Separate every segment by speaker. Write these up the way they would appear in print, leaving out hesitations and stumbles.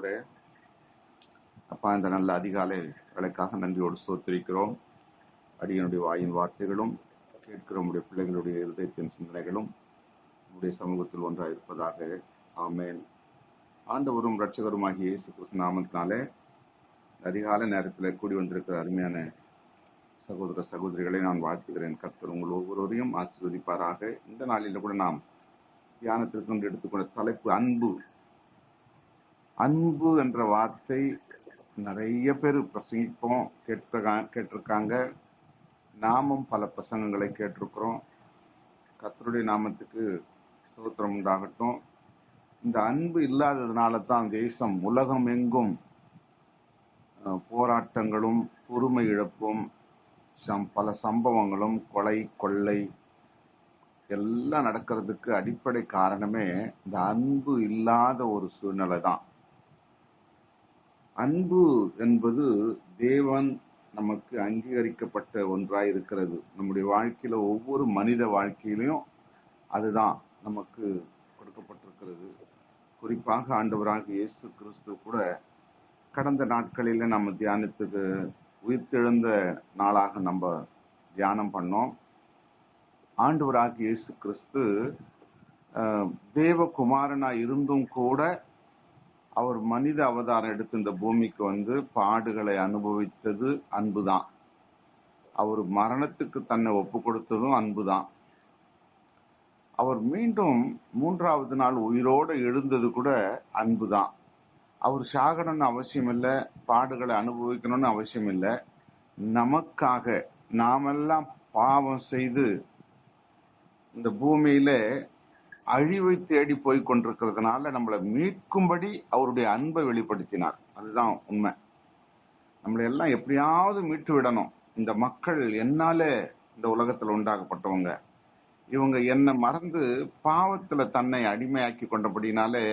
Speaker 1: ஆண்டவரே, அப்பா, இந்த நல்ல அதிகாலை வேலைக்காக நன்றியோடு ஸ்தோத்திரிக்கிறோம். அடியனுடைய வாயின் வார்த்தைகளும் கேட்கிற உடைய பிள்ளைகளுடைய இருதயத்தின் சிந்தனைகளும் உடைய சமூகத்தில் ஒன்றாக இருப்பதாக. ஆமேன். ஆண்டவரும் இரட்சகருமாகிய இயேசு கிறிஸ்து நாமத்தினாலே அதிகாலை நேரத்தில் கூடி வந்திருக்கிற அருமையான சகோதர சகோதரிகளை நான் வாழ்த்துகிறேன். கர்த்தர் உங்கள் ஒவ்வொருவரையும் ஆசீர்வதிப்பாராக. இந்த நாளில் கூட நாம் தியானத்திற்கு கொண்டு எடுத்துக்கொண்ட தலைப்பு அன்பு. அன்பு என்ற வார்த்தை நிறைய பேர் பிரசங்கிப்போம், கேட்டிருக்காங்க. நாமும் பல பிரசங்கங்களை கேட்டிருக்கிறோம். கர்த்தருடைய நாமத்துக்கு ஸ்தோத்திரம் உண்டாகட்டும். இந்த அன்பு இல்லாததுனால தான் தேசம் உலகம் எங்கும் போராட்டங்களும் பொறுமை இழப்பும் பல சம்பவங்களும் கொலை கொள்ளை எல்லாம் நடக்கிறதுக்கு அடிப்படை காரணமே இந்த அன்பு இல்லாத ஒரு சூழ்நிலை தான். அன்பு என்பது தேவன் நமக்கு அங்கீகரிக்கப்பட்ட ஒன்றாய் இருக்கிறது. நம்முடைய வாழ்க்கையில ஒவ்வொரு மனித வாழ்க்கையிலையும் அதுதான் நமக்கு கொடுக்கப்பட்டிருக்கிறது. குறிப்பாக ஆண்டவராக இயேசு கிறிஸ்து கூட கடந்த நாட்களில நம்ம தியானத்துக்கு உயிர்த்தெழுந்த நாளாக நம்ம தியானம் பண்ணோம். ஆண்டவராக இயேசு கிறிஸ்து தேவகுமாரனா இருந்தும் கூட அவர் மனித அவதாரம் எடுத்து இந்த பூமிக்கு வந்து பாடுகளை அனுபவித்தது அன்புதான். அவர் மரணத்துக்கு தன்னை ஒப்பு கொடுத்ததும் அன்புதான். அவர் மீண்டும் 3வது நாள் உயிரோடு எழுந்தது கூட அன்புதான். அவர் சாகணும்னு அவசியம் இல்லை, பாடுகளை அனுபவிக்கணும்னு அவசியம் இல்லை. நமக்காக நாமெல்லாம் பாவம் செய்து இந்த பூமியில அழிவை தேடி போய் கொண்டிருக்கிறதுனால நம்மளை மீட்கும்படி அவருடைய அன்பை வெளிப்படுத்தினார். அதுதான் உண்மை. நம்மளை எல்லாம் எப்படியாவது மீட்டு விடணும். இந்த மக்கள் என்னால இந்த உலகத்துல உண்டாகப்பட்டவங்க, இவங்க என்ன மறந்து பாவத்துல தன்னை அடிமையாக்கி கொண்டபடினாலே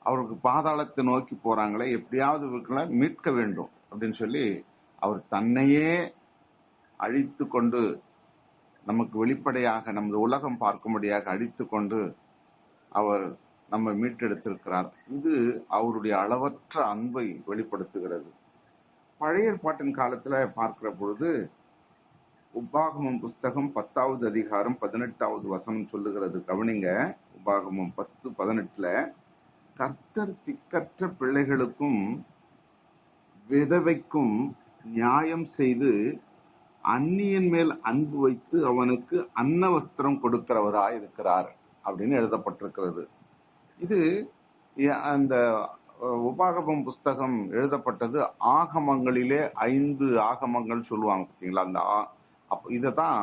Speaker 1: அவருக்கு பாதாளத்தை நோக்கி போறாங்களே, எப்படியாவது இவர்களை மீட்க வேண்டும் அப்படின்னு சொல்லி அவர் தன்னையே அழித்து கொண்டு நமக்கு வெளிப்படையாக நமது உலகம் பார்க்கும்படியாக அழித்து கொண்டு அவர் நம்ம மீட்டெடுத்திருக்கிறார். இது அவருடைய அளவற்ற அன்பை வெளிப்படுத்துகிறது. பழைய ஏற்பாட்டின் காலத்துல பார்க்கிற பொழுது உபாகமம் புஸ்தகம் 10வது அதிகாரம் 18வது வசனம் சொல்லுகிறது. கவனிங்க. உபாகமம் 10:18 கர்த்தர் திக்கற்ற பிள்ளைகளுக்கும் விதவைக்கும் நியாயம் செய்து அந்நியன் மேல் அன்பு வைத்து அவனுக்கு அன்னவஸ்திரம் கொடுக்கிறவராய் இருக்கிறார் அப்படின்னு எழுதப்பட்டிருக்கிறது. இது அந்த உபாகமம் புஸ்தகம் எழுதப்பட்டது ஆகமங்களிலே 5 ஆகமங்கள் சொல்லுவாங்க பார்த்தீங்களா. அந்த இததான்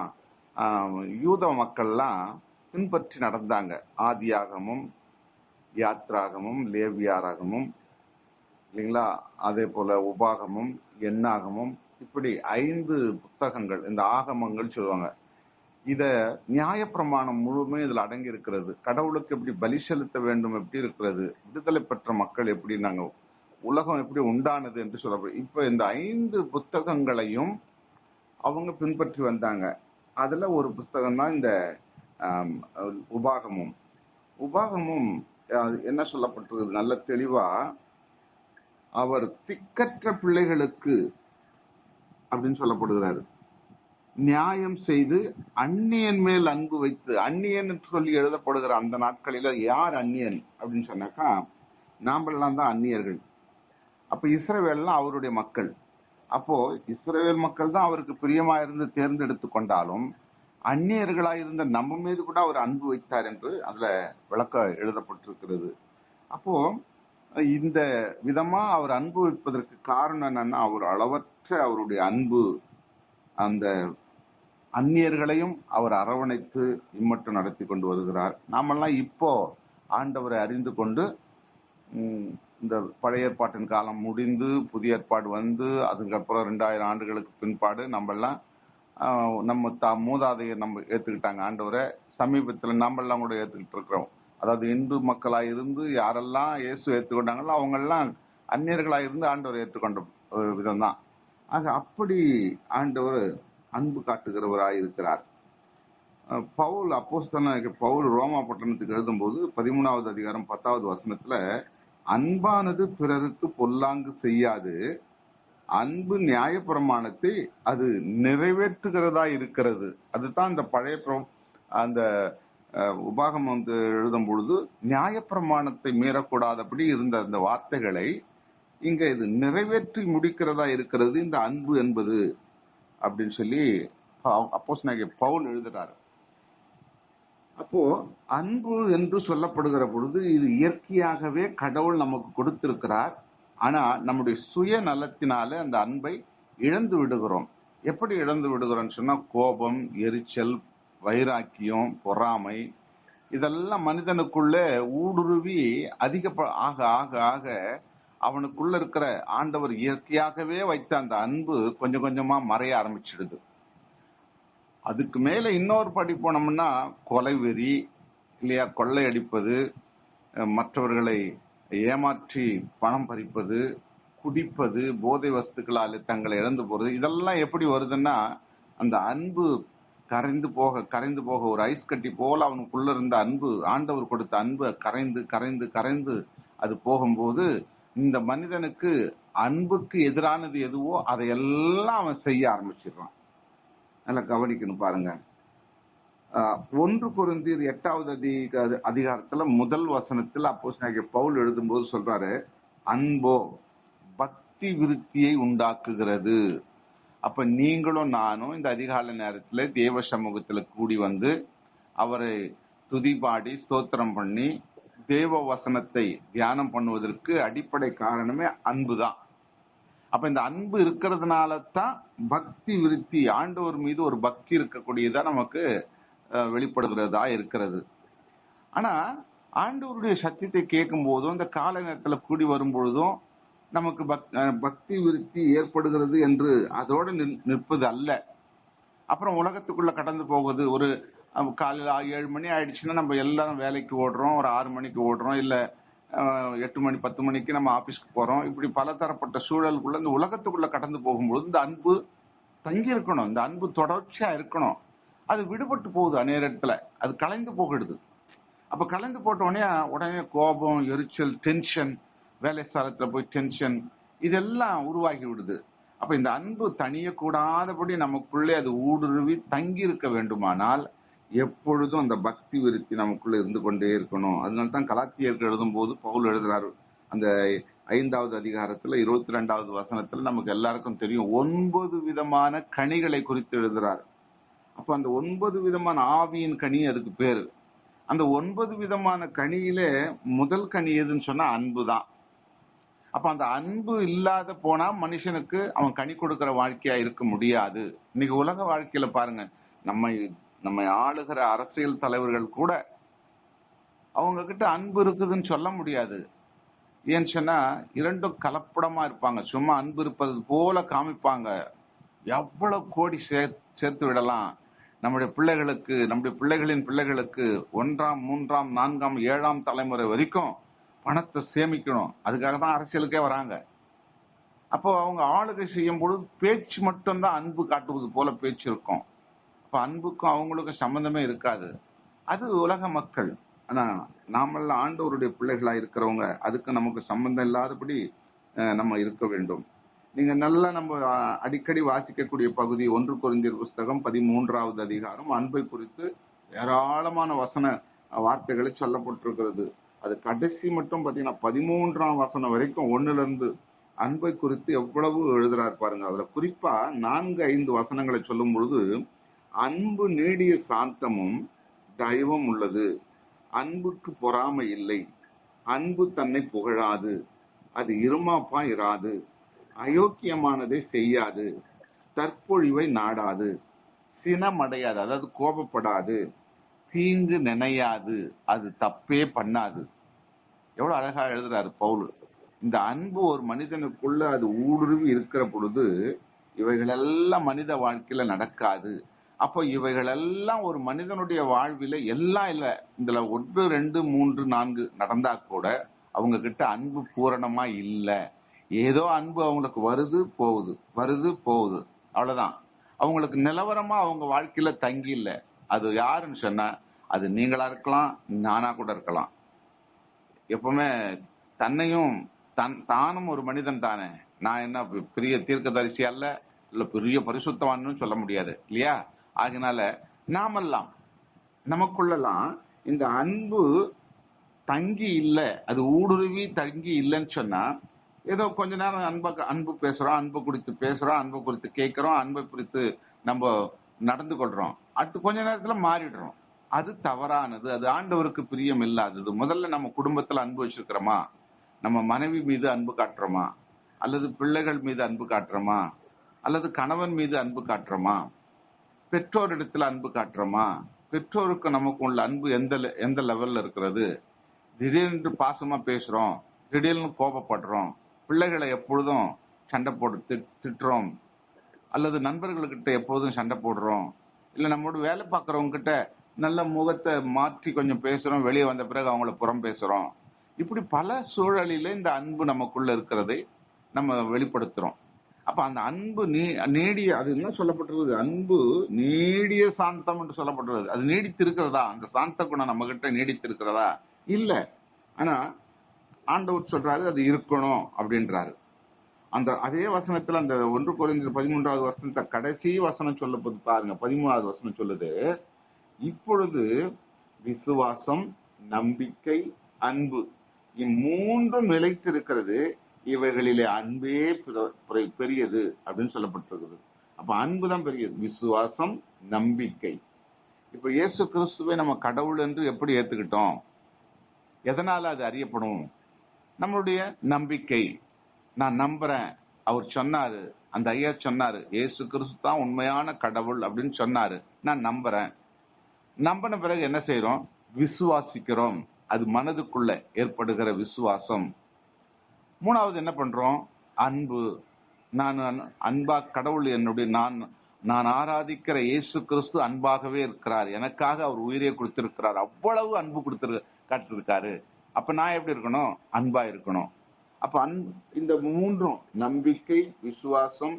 Speaker 1: யூத மக்கள்லாம் பின்பற்றி நடந்தாங்க. ஆதியாகமும், யாத்ராகமும், லேவியாராகமும் இல்லைங்களா, அதே போல உபாகமும், எண்ணாகமும், இப்படி 5 புத்தகங்கள் இந்த ஆகமங்கள் சொல்லுவாங்க. இத நியாயப்பிரமாணம் முழுமே இதுல அடங்கி இருக்கிறது. கடவுளுக்கு எப்படி பலி செலுத்த வேண்டும் எப்படி இருக்கிறது, விடுதலை பெற்ற மக்கள் எப்படி, நாங்க உலகம் எப்படி உண்டானது என்று சொல்லப்படும். இப்ப இந்த 5 புத்தகங்களையும் அவங்க பின்பற்றி வந்தாங்க. அதுல ஒரு புத்தகம் தான் இந்த உபாகமும். உபாகமும் என்ன சொல்லப்பட்டிருக்கு நல்ல தெளிவா, அவர் திக்கற்ற பிள்ளைகளுக்கு அப்படின்னு சொல்லப்படுகிறாரு. நியாயம் செய்து அந்நியன் மேல் அன்பு வைத்து, அந்நியன் சொல்லி எழுதப்படுகிற அந்த நாட்களில யார் அந்நியன் அப்படின்னு சொன்னாக்கா நாமெல்லாம் தான் அந்நியர்கள். அப்ப இஸ்ரவேல்லாம் அவருடைய மக்கள். அப்போ இஸ்ரவேல் மக்கள் தான் அவருக்கு பிரியமா இருந்து தேர்ந்தெடுத்து கொண்டாலும் அந்நியர்களா இருந்த நம்ம மீது கூட அவர் அன்பு வைத்தார் என்று அதுல விளக்க எழுதப்பட்டிருக்கிறது. அப்போ இந்த விதமா அவர் அன்பு வைப்பதற்கு காரணம் என்னன்னா, அவர் அளவற்ற அவருடைய அன்பு அந்த அந்நியர்களையும் அவர் அரவணைத்து இம்மட்டும் நடத்தி கொண்டு வருகிறார். நாமெல்லாம் இப்போ ஆண்டவரை அறிந்து கொண்டு இந்த பழைய ஏற்பாட்டின் காலம் முடிந்து புதிய ஏற்பாடு வந்து அதுக்கப்புறம் 2000 ஆண்டுகளுக்கு பின்பாடு நம்மெல்லாம் நம்ம மூதாதையர் நம்ம ஏத்துக்கிட்டாங்க ஆண்டவரை. சமீபத்துல நாமெல்லாம் கூட ஏத்துக்கிட்டு இருக்கிறோம். அதாவது இந்து மக்களா இருந்து யாரெல்லாம் இயேசு ஏற்றுக்கொண்டாங்களோ அவங்க எல்லாம் அந்நியர்களா இருந்து ஆண்டவரை ஏற்றுக்கொண்ட விதம் தான். ஆக அப்படி ஆண்டவர் அன்பு காட்டுகிறவராயிருக்கிறார். பவுல் அப்போஸ்தலனாகிய பவுல் ரோமா பட்டணத்துக்கு எழுதும்போது 13வது அதிகாரம் 10வது வசனத்துல அன்பானது பிறருக்கு பொல்லாங்கு செய்யாது, அன்பு நியாயப்பிரமாணத்தை அது நிறைவேற்றுகிறதா இருக்கிறது. அதுதான் அந்த பழைய அந்த உபாகமம் வந்து எழுதும் பொழுது நியாயப்பிரமாணத்தை மீறக்கூடாதபடி இருந்த அந்த வார்த்தைகளை இங்க இது நிறைவேற்றி முடிக்கிறதா இருக்கிறது இந்த அன்பு என்பது அப்படின்னு சொல்லி அப்போஸ்தலனாகிய பவுல் எழுதுறாரு. அப்போ அன்பு என்று சொல்லப்படுகிற பொழுது இது இயற்கையாகவே கடவுள் நமக்கு கொடுத்திருக்கிறார். ஆனா நம்முடைய சுய நலத்தினால அந்த அன்பை இழந்து விடுகிறோம். எப்படி இழந்து விடுகிறோம் சொன்னா, கோபம், எரிச்சல், வைராக்கியம், பொறாமை இதெல்லாம் மனிதனுக்குள்ள ஊடுருவி அதிக ஆக ஆக ஆக அவனுக்குள்ள இருக்கிற ஆண்டவர் இயற்கையாகவே வைத்த அந்த அன்பு கொஞ்சம் கொஞ்சமா மறைய ஆரம்பிச்சிடுது. அதுக்கு மேல இன்னொரு படி போனோம்னா கொலைவெறி இல்லையா, கொள்ளையடிப்பது, மற்றவர்களை ஏமாற்றி பணம் பறிப்பது, குடிப்பது, போதை வஸ்துக்களால் தங்களை இழந்து போறது, இதெல்லாம் எப்படி வருதுன்னா அந்த அன்பு கரைந்து போக ஒரு ஐஸ் கட்டி போல அவனுக்குள்ள இருந்த அன்பு, ஆண்டவர் கொடுத்த அன்பு கரைந்து கரைந்து கரைந்து அது போகும்போது இந்த மனிதனுக்கு அன்புக்கு எதிரானது எதுவோ அதையெல்லாம் அவன் செய்ய ஆரம்பிச்சிடுறான். நல்லா கவனிக்கணும் பாருங்க. 1 கொரிந்தியர் 8வது அதிகாரத்துல முதல் வசனத்துல அப்போஸ்தலனாகிய பவுல் எழுதும்போது சொல்றாரு, அன்போ பக்தி விருத்தியை உண்டாக்குகிறது. அப்ப நீங்களும் நானும் இந்த அதிகாலை நேரத்துல தேவ சமூகத்துல கூடி வந்து அவரை துதிபாடி ஸ்தோத்திரம் பண்ணி தேவ வசனத்தை தியானம் பண்ணுவதற்கு அடிப்படை காரணமே அன்புதான். அப்ப இந்த அன்பு இருக்கிறதுனால தான் பக்தி விருத்தி, ஆண்டவர் மீது ஒரு பக்தி இருக்கக்கூடியதா நமக்கு வெளிப்படுகிறதா இருக்கிறது. ஆனா ஆண்டவருடைய சத்தியத்தை கேட்கும் போதும் இந்த கால நேரத்துல கூடி வரும் பொழுதும் நமக்கு பக்தி விருத்தி ஏற்படுகிறது என்று அதோடு நிற்பது அல்ல. அப்புறம் உலகத்துக்குள்ள கடந்து போகுது. ஒரு காலையில் 7 மணி ஆயிடுச்சுன்னா நம்ம எல்லாரும் வேலைக்கு ஓடுறோம், ஒரு 6 மணிக்கு ஓடுறோம், இல்ல 8 மணி 10 மணிக்கு நம்ம ஆபீஸ்க்கு போறோம். இப்படி பலதரப்பட்ட சூழலுக்குள்ள இந்த உலகத்துக்குள்ள கடந்து போகும்போது இந்த அன்பு தங்கி இருக்கணும், இந்த அன்பு தொடர்ச்சியா இருக்கணும். அது விடுபட்டு போகுது, அநேரத்துல அது கலைந்து போகிடுது. அப்ப கலைந்து போட்ட உடனே கோபம், எரிச்சல், டென்ஷன், வேலை ஸ்தலத்துல போய் டென்ஷன் இதெல்லாம் உருவாகி விடுது. அப்ப இந்த அன்பு தனியக்கூடாதபடி நமக்குள்ளே அது ஊடுருவி தங்கி இருக்க வேண்டுமானால் எப்பொழுதும் அந்த பக்தி விருத்தி நமக்குள்ள இருந்து கொண்டே இருக்கணும். அதனால்தான் கலாத்தியருக்கு எழுதும் போது பவுல் எழுதுறாரு, அந்த 5வது அதிகாரத்துல 22வது வசனத்துல நமக்கு எல்லாருக்கும் தெரியும் 9 விதமான கனிகளை குறித்து எழுதுறாரு. அப்ப அந்த 9 விதமான ஆவியின் கனி அதுக்கு பேரு. அந்த 9 விதமான கனியிலே முதல் கனி எதுன்னு சொன்னா அன்புதான். அப்ப அந்த அன்பு இல்லாத போனா மனுஷனுக்கு அவன் கனி கொடுக்கிற வாழ்க்கையா இருக்க முடியாது. இன்னைக்கு உலக வாழ்க்கையில பாருங்க, நம்மை ஆளுகிற அரசியல் தலைவர்கள் கூட அவங்க கிட்ட அன்பு இருக்குதுன்னு சொல்ல முடியாது. ஏன்னு சொன்னா இரண்டும் கலப்படமா இருப்பாங்க. சும்மா அன்பு இருப்பது போல காமிப்பாங்க. எவ்வளவு கோடி சேர்த்து விடலாம் நம்முடைய பிள்ளைகளுக்கு, நம்முடைய பிள்ளைகளின் பிள்ளைகளுக்கு 1ஆம் 3ஆம் 4ஆம் 7ஆம் தலைமுறை வரைக்கும் பணத்தை சேமிக்கணும். அதுக்காக தான் அரசியலுக்கே வராங்க. அப்போ அவங்க ஆளுகை செய்யும் பொழுது பேச்சு மட்டும்தான் அன்பு காட்டுவது போல பேச்சு இருக்கும். அப்ப அன்புக்கும் அவங்களுக்கும் சம்பந்தமே இருக்காது. அது உலக மக்கள். ஆனா நாமெல்லாம் ஆண்டவருடைய பிள்ளைகளா இருக்கிறவங்க அதுக்கு நமக்கு சம்பந்தம் இல்லாதபடி நம்ம இருக்க வேண்டும். நீங்க நல்லா நம்ம அடிக்கடி வாசிக்கக்கூடிய பகுதி 1 கொரிந்தியர் புஸ்தகம் 13வது அதிகாரம் அன்பை குறித்து ஏராளமான வார்த்தைகளை சொல்லப்பட்டிருக்கிறது. அது கடைசி மட்டும் பாத்தீங்கன்னா 13ஆம் வசனம் வரைக்கும் 1ல இருந்து அன்பை குறித்து எவ்வளவு எழுதுறாரு பாருங்க. அதுல குறிப்பா 4-5 வசனங்களை சொல்லும் பொழுது, அன்பு நீடிய சாந்தமும் தயவும் உள்ளது, அன்புக்கு பொறாமை இல்லை, அன்பு தன்னை புகழாது, அது இருமாப்பா இராது, அயோக்கியமானதை செய்யாது, தற்பொழிவை நாடாது, சினமடையாது, அதாவது கோபப்படாது, தீங்கு நினையாது, அது தப்பே பண்ணாது. எவ்வளவு அழகா எழுதுறாரு பவுல். இந்த அன்பு ஒரு மனிதனுக்குள்ள அது ஊடுருவி இருக்கிற பொழுது இவைகளெல்லாம் மனித வாழ்க்கையில நடக்காது. அப்போ இவைகளெல்லாம் ஒரு மனிதனுடைய வாழ்வில எல்லாம் இல்ல, இதுல 1 2 3 4 நடந்தா கூட அவங்க கிட்ட அன்பு பூரணமா இல்ல. ஏதோ அன்பு அவங்களுக்கு வருது போகுது, வருது போகுது, அவ்வளவுதான். அவங்களுக்கு நிலவரமா அவங்க வாழ்க்கையில தங்கி இல்ல. அது யாருன்னு சொன்னா அது நீங்களா இருக்கலாம், நானா கூட இருக்கலாம். எப்பவுமே தன்னையும் தானும் ஒரு மனிதன் தானே. நான் என்ன பெரிய தீர்க்கதரிசி அல்ல, இல்ல பெரிய பரிசுத்தவான்னு சொல்ல முடியாது இல்லையா? அதனால நாமெல்லாம் நமக்குள்ளலாம் இந்த அன்பு தங்கி இல்ல, அது ஊடுருவி தங்கி இல்லைன்னு சொன்னா, ஏதோ கொஞ்ச நேரம் அன்பு பேசுறோம், அன்பு குறித்து பேசுறோம், அன்பு குறித்து கேட்கிறோம், அன்பை குறித்து நம்ம நடந்து கொள்றோம், அடுத்து கொஞ்ச நேரத்துல மாறிடுறோம். அது தவறானது, அது ஆண்டவருக்கு பிரியம் இல்லாதது. முதல்ல நம்ம குடும்பத்துல அன்பு வச்சிருக்கிறோமா? நம்ம மனைவி மீது அன்பு காட்டுறோமா? அல்லது பிள்ளைகள் மீது அன்பு காட்டுறோமா? அல்லது கணவன் மீது அன்பு காட்டுறோமா? பெற்றோரிடத்துல அன்பு காட்டுறோமா? பெற்றோருக்கு நமக்கு உள்ள அன்பு எந்த லெவல்ல இருக்கிறது? திடீர்னு பாசமா பேசுறோம், திடீர்னு கோபப்படுறோம், பிள்ளைகளை எப்பொழுதும் சண்டை போட்டு திட்டுறோம், அல்லது நண்பர்கள்கிட்ட எப்போதும் சண்டை போடுறோம், இல்ல நம்மோட வேலை பார்க்கறவங்க கிட்ட நல்ல முகத்தை மாற்றி கொஞ்சம் பேசுறோம், வெளியே வந்த பிறகு அவங்கள புறம் பேசுறோம். இப்படி பல சூழலில இந்த அன்பு நமக்குள்ள இருக்கிறதை நம்ம வெளிப்படுத்துறோம். அப்ப அந்த அன்பு நீடிய, அது என்ன சொல்லப்பட்டிருக்கு? அன்பு நீடிய சாந்தம் என்று சொல்லப்பட்டிருக்கு. அது நீடித்து இருக்கிறதா? அந்த சாந்த குணம் நம்ம கிட்ட நீடித்து இருக்கிறதா? இல்ல. ஆனா ஆண்டவர் சொல்றாரு அது இருக்கணும் அப்படின்றாரு. அந்த அதே வசனத்துல அந்த 1 கொரிந்தியர் 13வது வசனத்தை கடைசி வசனம் சொல்ல போது பாருங்க. 13வது வசனம் சொல்லுது, இப்பொழுது விசுவாசம், நம்பிக்கை, அன்பு இம்மூன்றும் நிலைத்திருக்கிறது, இவைகளிலே அன்பே பெரியது அப்படின்னு சொல்லப்பட்டிருக்குது. அப்ப அன்பு தான் பெரியது, விசுவாசம், நம்பிக்கை. இப்ப இயேசு கிறிஸ்துவை நம்ம கடவுள் என்று எப்படி ஏத்துக்கிட்டோம்? எதனால அது அறியப்படும்? நம்மளுடைய நம்பிக்கை. நான் நம்புறேன், அவர் சொன்னாரு, அந்த ஐயா சொன்னாரு, இயேசு கிறிஸ்து தான் உண்மையான கடவுள் அப்படின்னு சொன்னாரு, நான் நம்புறேன். நம்பின பிறகு என்ன செய்யறோம்? விசுவாசிக்கிறோம். அது மனதுக்குள்ள ஏற்படுகிற விசுவாசம். மூணாவது என்ன பண்றோம்? அன்பு. நான் அன்பா, கடவுள் என்னுடைய, நான் ஆராதிக்கிற இயேசு கிறிஸ்து அன்பாகவே இருக்கிறார், எனக்காக அவர் உயிரை கொடுத்திருக்கிறார், அவ்வளவு அன்பு காட்டிருக்காரு. அப்ப நான் எப்படி இருக்கணும்? அன்பா இருக்கணும். அப்ப இந்த மூன்றும், நம்பிக்கை, விசுவாசம்,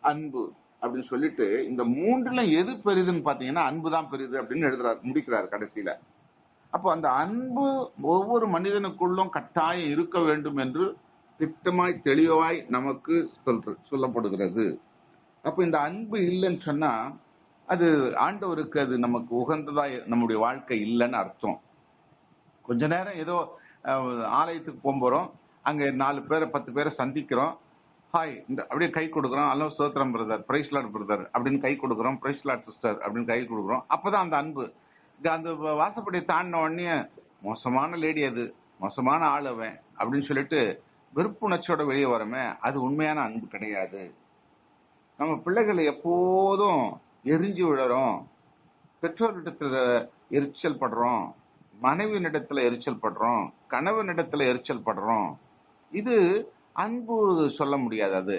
Speaker 1: அன்பு அப்படின்னு சொல்லிட்டு, இந்த மூன்றுல எது பெரிதுன்னு பாத்தீங்கன்னா அன்பு தான் பெரிது அப்படின்னு முடிக்கிறார் கடைசியில. அப்போ அந்த அன்பு ஒவ்வொரு மனிதனுக்குள்ளும் கட்டாயம் இருக்க வேண்டும் என்று திட்டமாய் தெளிவாய் நமக்கு சொல்லப்படுகிறது. அப்ப இந்த அன்பு இல்லைன்னு சொன்னா அது ஆண்டவருக்கு அது நமக்கு உகந்ததா நம்முடைய வாழ்க்கை இல்லைன்னு அர்த்தம். கொஞ்ச நேரம் ஏதோ ஆலயத்துக்கு போகிறோம், அங்க 4 பேரை 10 பேரை சந்திக்கிறோம், ஹாய் இந்த அப்படியே கை கொடுக்குறோம், அல்ல ஸ்தோத்திரம் பிரதர், பிரைஸ் லார்ட் பிரதர் அப்படின்னு கை கொடுக்குறோம், பிரைஸ் லார்ட் சிஸ்டர் அப்படின்னு கை கொடுக்குறோம். அப்பதான் அந்த அன்பு. அந்த வாசப்படியை தாண்டின உடனே மோசமான லேடி, அது மோசமான ஆள் அவன் அப்படின்னு சொல்லிட்டு வெறுப்புணர்ச்சியோட வெளியே வரமே, அது உண்மையான அன்பு கிடையாது. நம்ம பிள்ளைகளை எப்போதும் எரிஞ்சு விழறோம், பெற்றோரிடத்துல எரிச்சல் படுறோம், மனைவியினிடத்துல எரிச்சல் படுறோம், கணவனிடத்துல எரிச்சல் படுறோம். இது அன்பு சொல்ல முடியாது. அது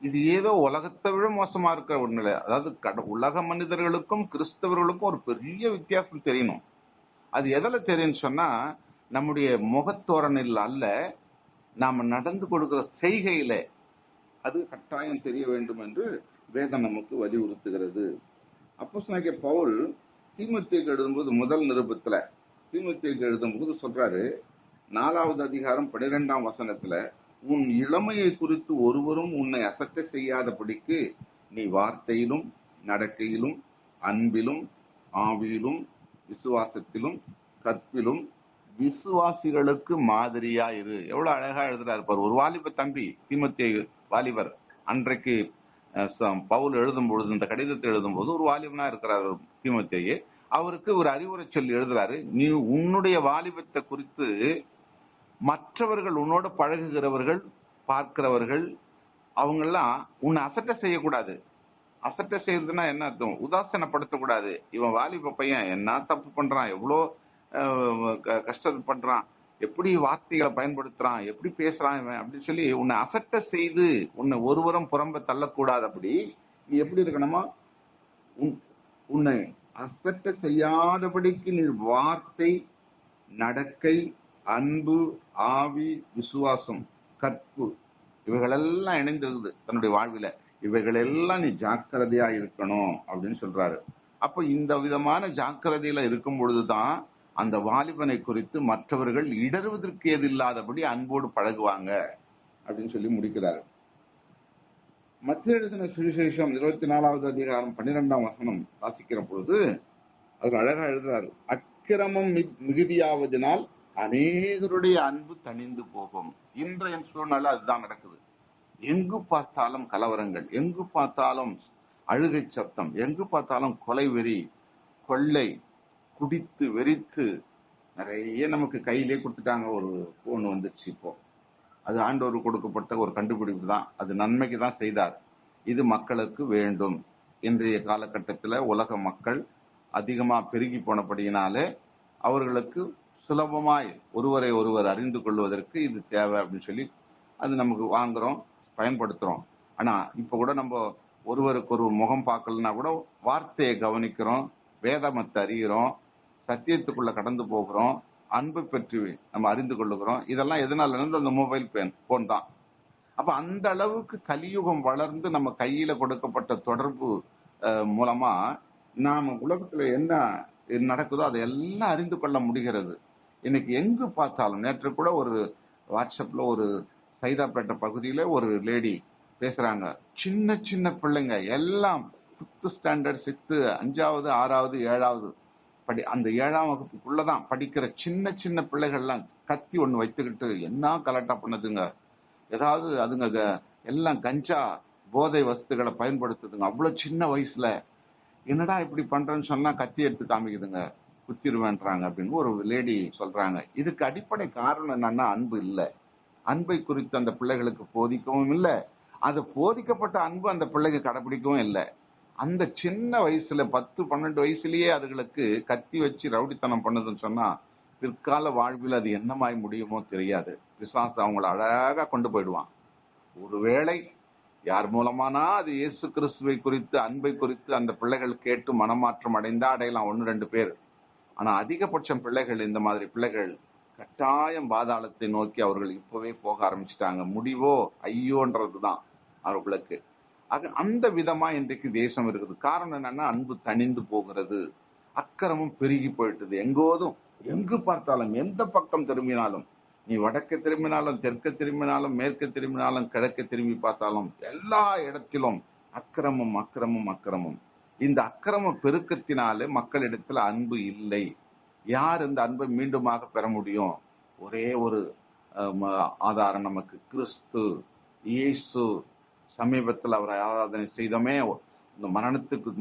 Speaker 1: இது ஏதோ உலகத்தை விட மோசமா இருக்கிற ஒண்ணுல. அதாவது உலக மனிதர்களுக்கும் கிறிஸ்தவர்களுக்கும் ஒரு பெரிய வித்தியாசம் தெரியணும். அது எதில் தெரியும் சொன்னா, நம்முடைய முகத்தோரணில் அல்ல, நாம நடந்து கொடுக்கிற செய்கையில அது கட்டாயம் தெரிய வேண்டும் என்று வேதம் நமக்கு வலியுறுத்துகிறது. அப்போஸ்தலனாகிய பவுல் தீமோத்தேயுக்கு எழுதும்போது, முதல் நிருபத்துல தீமோத்தேயுக்கு எழுதும்போது சொல்றாரு, 4வது அதிகாரம் 12ஆம் வசனத்துல, உன் இளமையை குறித்து ஒருவரும் உன்னை அசட்டை செய்யாதபடிக்கு நீ வார்த்தையிலும் நடக்கையிலும் அன்பிலும் ஆவியிலும் விசுவாசத்திலும் கற்பிலும் விசுவாசிகளுக்கு மாதிரியா இரு. எவ்வளவு அழகா எழுதுறாரு பாரு. ஒரு வாலிப தம்பி தீமோத்தேயு, வாலிபர். அன்றைக்கு பவுல் எழுதும் பொழுது, இந்த கடிதத்தை எழுதும் போது ஒரு வாலிபனா இருக்கிறார் தீமோத்தேயு. அவருக்கு ஒரு அறிவுரை சொல்லி எழுதுறாரு, நீ உன்னுடைய வாலிபத்தை குறித்து மற்றவர்கள், உன்னோட பழகுகிறவர்கள், பார்க்கிறவர்கள், அவங்க எல்லாம் உன்னை அசட்டை செய்யக்கூடாது. அசட்டை செய்யறதுன்னா என்ன அர்த்தம்? உதாசனப்படுத்தக்கூடாது. இவன் வாலிப பையன் என்ன தப்பு பண்றான், எவ்வளோ கஷ்டம் பண்றான், எப்படி வார்த்தைகளை பயன்படுத்துறான், எப்படி பேசுறான் இவன் அப்படின்னு சொல்லி உன்னை அசட்டை செய்து உன்னை ஒருவரும் புறம்ப தள்ளக்கூடாது. அப்படி நீ எப்படி இருக்கணுமா? உன்னை அசட்டை செய்யாதபடிக்கு நீ வார்த்தை, நடக்கை, அன்பு, ஆவி, விசுவாசம், கற்பு, இவைகளெல்லாம் இணைந்திருக்குது தன்னுடைய வாழ்வில. இவைகளெல்லாம் நீ ஜாக்கிரதையா இருக்கணும் அப்படின்னு சொல்றாரு. அப்ப இந்த விதமான ஜாக்கிரதையில இருக்கும் பொழுதுதான் அந்த வாலிபனை குறித்து மற்றவர்கள் இடறுவதற்கு ஏது இல்லாதபடி அன்போடு பழகுவாங்க அப்படின்னு சொல்லி முடிக்கிறார். மத்திய எழுதின சுவிசேஷம் 24வது அதிகாரம் 12ஆம் வசனம் வாசிக்கிற பொழுது அவர் அழகா எழுதுறாரு. அக்கிரமம் மிகுதியாவதனால் அநேகருடைய அன்பு தணிந்து போகும். இன்றைய சூழ்நிலை அதுதான் நடக்குது. எங்கு பார்த்தாலும் கலவரங்கள், எங்கு பார்த்தாலும் அழுகை சத்தம், எங்கு பார்த்தாலும் கொலை வெறி, கொள்ளை, குடித்து வெறித்து நிறைய நமக்கு கையிலே கொடுத்துட்டாங்க. ஒரு போன் வந்துருச்சு இப்போ. அது ஆண்டவர் கொடுக்கப்பட்ட ஒரு கண்டுபிடிப்பு தான். அது நன்மைக்கு தான் செய்தார். இது மக்களுக்கு வேண்டும். இன்றைய காலகட்டத்தில் உலக மக்கள் அதிகமா பெருகி போனபடியினாலே அவர்களுக்கு சுலபமாய் ஒருவரை ஒருவர் அறிந்து கொள்வதற்கு இது தேவை அப்படின்னு சொல்லி அது நமக்கு வாங்குறோம், பயன்படுத்துறோம். ஆனா இப்ப கூட நம்ம ஒருவருக்கு ஒரு முகம் பார்க்கலன்னா கூட வார்த்தையை கவனிக்கிறோம், வேதமத்தை அறிகிறோம், சத்தியத்துக்குள்ள கடந்து போகிறோம், அன்பை பற்றி நம்ம அறிந்து கொள்ளுகிறோம். இதெல்லாம் எதனால இருந்து அந்த மொபைல் போன் தான். அப்ப அந்த அளவுக்கு கலியுகம் வளர்ந்து நம்ம கையில கொடுக்கப்பட்ட தொடர்பு மூலமா நாம உலகத்துல என்ன நடக்குதோ அதையெல்லாம் அறிந்து கொள்ள முடிகிறது. இன்னைக்கு எங்கு பார்த்தாலும், நேற்று கூட ஒரு வாட்ஸ்அப்ல ஒரு சைதாப்பேட்டை பகுதியில ஒரு லேடி பேசுறாங்க. சின்ன சின்ன பிள்ளைங்க எல்லாம் 5th ஸ்டாண்டர்ட் 6th 5வது 6வது 7வது அந்த 7ஆம் வகுப்புக்குள்ளதான் படிக்கிற சின்ன சின்ன பிள்ளைகள்லாம் கத்தி ஒண்ணு வைத்துக்கிட்டு என்ன கலாட்டா பண்ணுதுங்க. ஏதாவது அதுங்க எல்லாம் கஞ்சா போதை வஸ்துகளை பயன்படுத்துதுங்க. அவ்வளவு சின்ன வயசுல என்னடா இப்படி பண்றேன்னு சொன்னா கத்தி எடுத்து காமிக்குதுங்க, குத்திருவேன்றாங்க அப்படின்னு ஒரு லேடி சொல்றாங்க. இதுக்கு அடிப்படை காரணம் என்னன்னா அன்பு இல்லை. அன்பை குறித்து அந்த பிள்ளைகளுக்கு போதிக்கவும் இல்லை. அது போதிக்கப்பட்ட அன்பு அந்த பிள்ளைக்கு கடைபிடிக்கவும் இல்லை. அந்த சின்ன வயசுல 10-12 வயசுலயே அதுகளுக்கு கத்தி வச்சு ரவுடித்தனம் பண்ணுதுன்னு சொன்னா பிற்கால வாழ்வில் அது என்னமாய் முடியுமோ தெரியாது. பிசாசு அவங்கள அழகா கொண்டு போயிடுவான். ஒருவேளை யார் மூலமானா அது இயேசு கிறிஸ்துவை குறித்து அன்பை குறித்து அந்த பிள்ளைகள் கேட்டு மனமாற்றம் அடைந்தா அடையலாம் 1-2 பேர். ஆனா அதிகபட்சம் பிள்ளைகள், இந்த மாதிரி பிள்ளைகள் கட்டாயம் பாதாளத்தை நோக்கி அவர்கள் இப்பவே போக ஆரம்பிச்சுட்டாங்க. முடிவோ ஐயோன்றதுதான் அவர்களுக்கு. அந்த விதமா இன்றைக்கு தேசம் இருக்குது. காரணம் என்னன்னா அன்பு தணிந்து போகிறது, அக்கிரமம் பெருகி போயிட்டது. எங்கு பார்த்தாலும், எந்த பக்கம் திரும்பினாலும், நீ வடக்கு திரும்பினாலும், தெற்கு திரும்பினாலும், மேற்கு திரும்பினாலும், கிழக்கு திரும்பி பார்த்தாலும் எல்லா இடத்திலும் அக்கிரமம் அக்கிரமம் அக்கிரமம். இந்த அக்கிரம பெருக்கத்தினாலே மக்களிடத்துல அன்பு இல்லை. யார் இந்த அன்பை மீண்டுமாக பெற முடியும்? ஒரே ஒரு ஆதாரம் நமக்கு கிறிஸ்து இயேசு. சமீபத்தில் அவர் ஆராதனை செய்தோமே, இந்த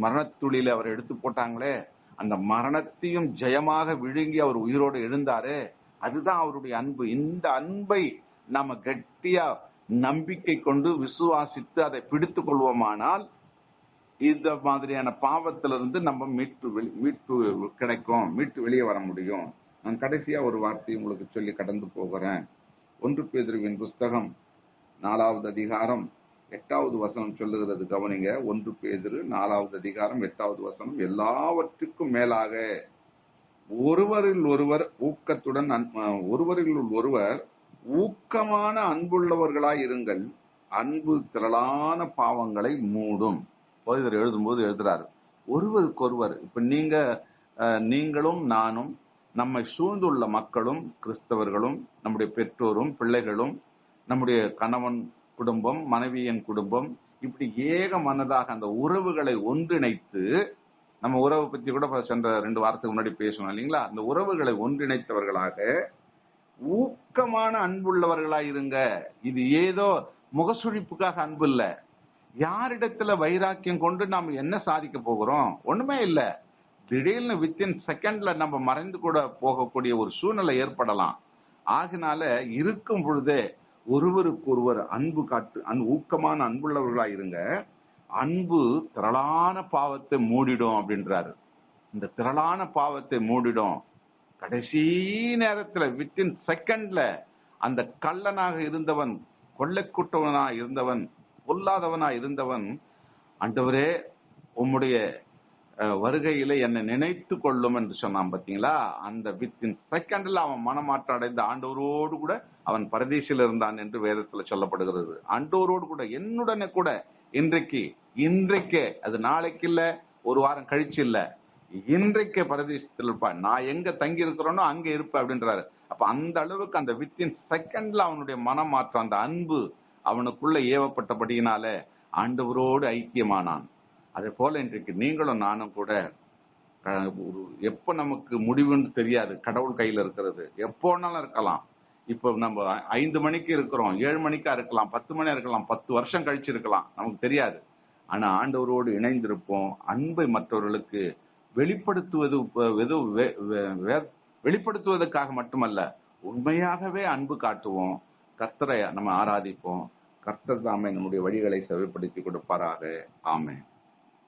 Speaker 1: மரணத்துளியில அவர் எடுத்து போட்டாங்களே, அந்த மரணத்தையும் ஜெயமாக விழுங்கி அவர் உயிரோடு எழுந்தாரே, அதுதான் அவருடைய அன்பு. இந்த அன்பை நாம கட்டியா நம்பிக்கை கொண்டு விசுவாசித்து அதை பிடித்துக் கொள்வோமானால் இந்த மாதிரியான பாவத்திலிருந்து நம்ம மீட்பு கிடைக்கும், மீட்டு வெளியே வர முடியும். நான் கடைசியா ஒரு வார்த்தை உங்களுக்கு சொல்லி கடந்து போகிறேன். 1 பேதுருவின் புஸ்தகம் 4வது அதிகாரம் 8வது வசனம் சொல்லுகிறது, கவனிங்க. 1 பேதுரு 4வது அதிகாரம் 8வது வசனம், எல்லாவற்றுக்கும் மேலாக ஒருவரில் ஒருவர் ஊக்கமான அன்புள்ளவர்களாய் இருங்கள், அன்பு திரளான பாவங்களை மூடும். எழுதும்போது எழுதுறாரு ஒருவருக்கொருவர். இப்ப நீங்களும் நானும், நம்மை சூழ்ந்துள்ள மக்களும், கிறிஸ்தவர்களும், நம்முடைய பெற்றோரும், பிள்ளைகளும், நம்முடைய கணவன் குடும்பம், மனைவியின் குடும்பம், இப்படி ஏக மனதாக அந்த உறவுகளை ஒன்றிணைத்து, நம்ம உறவை பத்தி கூட சென்ற 2 வாரத்துக்கு முன்னாடி பேசணும் இல்லைங்களா? அந்த உறவுகளை ஒன்றிணைத்தவர்களாக ஊக்கமான அன்புள்ளவர்களாக இருங்க. இது ஏதோ முகசுழிப்புக்காக அன்பு இல்ல. யாரிடத்துல வைராக்கியம் கொண்டு நாம் என்ன சாதிக்க போகிறோம்? ஒண்ணுமே இல்ல. திடீர்னு வித்தின் செகண்ட்ல நம்ம மறைந்து கூட போகக்கூடிய ஒரு சூழ்நிலை ஏற்படலாம். ஆகினால இருக்கும் பொழுதே ஒருவருக்கு ஒருவர் அன்பு காட்டு, ஊக்கமான அன்புள்ளவர்களாக இருங்க. அன்பு திரளான பாவத்தை மூடிடும் அப்படின்றாரு. இந்த திரளான பாவத்தை மூடிடும். கடைசி நேரத்துல வித்தின் செகண்ட்ல அந்த கள்ளனாக இருந்தவன், கொள்ளைக்கூட்டவனா இருந்தவன், பொல்லாதவனா இருந்தவன், ஆண்டவரே உம்முடைய வருகையில என்னை நினைத்து கொள்ளும் என்று சொன்னான். பாத்தீங்களா? அந்த வித்தின் செகண்ட்ல அவன் மனமாற்றம் அடைந்த ஆண்டவரோடு கூட அவன் பரதீசில் இருந்தான் என்று வேதத்துல சொல்லப்படுகிறது. ஆண்டவரோடு கூட, என்னுடனே கூட இன்றைக்கே, அது நாளைக்கு இல்ல, ஒரு வாரம் கழிச்சு இல்ல, இன்றைக்கு பரதேசத்தில் இருப்பா, நான் எங்க தங்கி இருக்கிறோனோ அங்க இருப்ப அப்படின்றாரு. அப்ப அந்த அளவுக்கு அந்த வித்தின் செகண்ட்ல அவனுடைய மனமாற்றம், அந்த அன்பு அவனுக்குள்ள ஏவப்பட்டபடியினால ஆண்டவரோடு ஐக்கியமானான். அதே போல இன்றைக்கு நீங்களும் நானும் கூட எப்ப நமக்கு முடிவுன்னு தெரியாது. கடவுள் கையில இருக்கிறது எப்போனாலும் இருக்கலாம். இப்போ நம்ம 5 மணிக்கு இருக்கிறோம், 7 மணிக்கா இருக்கலாம், 10 மணியா இருக்கலாம், 10 வருஷம் கழிச்சு இருக்கலாம், நமக்கு தெரியாது. ஆனா ஆண்டவரோடு இணைந்திருப்போம். அன்பை மற்றவர்களுக்கு வெளிப்படுத்துவது வெளிப்படுத்துவதற்காக மட்டுமல்ல, உண்மையாகவே அன்பு காட்டுவோம். கர்த்தரை நம்ம ஆராதிப்போம். கர்த்தர் தாமே நம்முடைய வழிகளை செவிப்படுத்தி கொடுப்பாராக. ஆமென்.